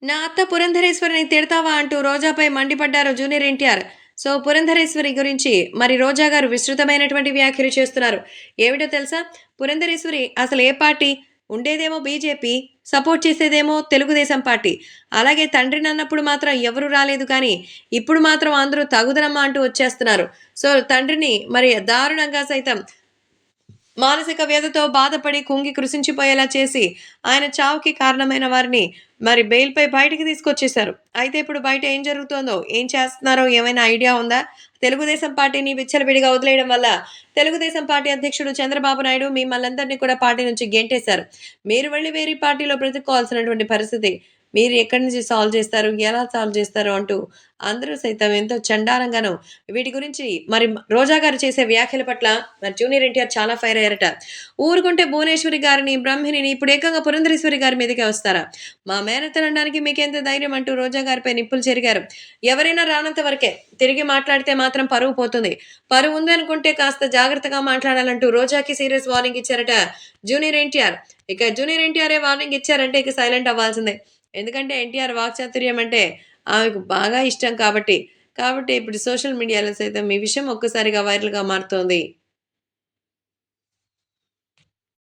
నా అత్త పురంధరేశ్వరిని తిడతావా అంటూ రోజాపై మండిపడ్డారు జూనియర్ ఎన్టీఆర్. సో, పురంధరేశ్వరి గురించి మరి రోజా గారు విస్తృతమైనటువంటి వ్యాఖ్యలు చేస్తున్నారు. ఏమిటో తెలుసా? పురంధరేశ్వరి అసలు ఏ పార్టీ? ఉండేదేమో బీజేపీ, సపోర్ట్ చేసేదేమో తెలుగుదేశం పార్టీ. అలాగే తండ్రినన్నప్పుడు మాత్రం ఎవరు రాలేదు కానీ, ఇప్పుడు మాత్రం అందరూ తగుదనమ్మా అంటూ వచ్చేస్తున్నారు. సో, తండ్రిని మరి దారుణంగా సైతం మానసిక వ్యధతో బాధపడి కుంగి కృశించిపోయేలా చేసి, ఆయన చావుకి కారణమైన వారిని మరి బెయిల్‌పై బయటికి తీసుకొచ్చేశారు. అయితే ఇప్పుడు బయట ఏం జరుగుతోందో, ఏం చేస్తున్నారో ఏమైనా ఐడియా ఉందా? తెలుగుదేశం పార్టీని విచ్చలవిడిగా వదిలేయడం వల్ల తెలుగుదేశం పార్టీ అధ్యక్షుడు చంద్రబాబు నాయుడు మిమ్మల్నందరినీ కూడా పార్టీ నుంచి గెంటేశారు. మీరు వెళ్లి వేరే పార్టీలో బ్రతుక్కోవాల్సినటువంటి పరిస్థితి. మీరు ఎక్కడి నుంచి సాల్వ్ చేస్తారు? ఎలా సాల్వ్ చేస్తారు? అంటూ అందరూ సైతం ఎంతో చండాలంగాను వీటి గురించి మరి రోజా గారు చేసే వ్యాఖ్యల పట్ల మరి జూనియర్ ఎన్టీఆర్ చాలా ఫైర్ అయ్యారట. ఊరుకుంటే భువనేశ్వరి గారిని, బ్రహ్మిణిని ఇప్పుడు ఏకంగా పురంధరేశ్వరి గారి మీదకే వస్తారా? మా మేనత్తననడానికి మీకెంత ధైర్యం అంటూ రోజా గారిపై నిప్పులు చెరిగారు. ఎవరైనా రానంత వరకే. తిరిగి మాట్లాడితే మాత్రం పరువు పోతుంది. పరువు ఉందనుకుంటే కాస్త జాగ్రత్తగా మాట్లాడాలంటూ రోజాకి సీరియస్ వార్నింగ్ ఇచ్చారట జూనియర్ ఎన్టీఆర్. ఇక జూనియర్ ఎన్టీఆరే వార్నింగ్ ఇచ్చారంటే ఇక సైలెంట్ అవ్వాల్సిందే. ఎందుకంటే ఎన్టీఆర్ వాక్చాతుర్యం అంటే ఆమెకు బాగా ఇష్టం కాబట్టి. కాబట్టి ఇప్పుడు సోషల్ మీడియాలో సైతం ఈ విషయం ఒక్కసారిగా వైరల్‌గా మారుతోంది.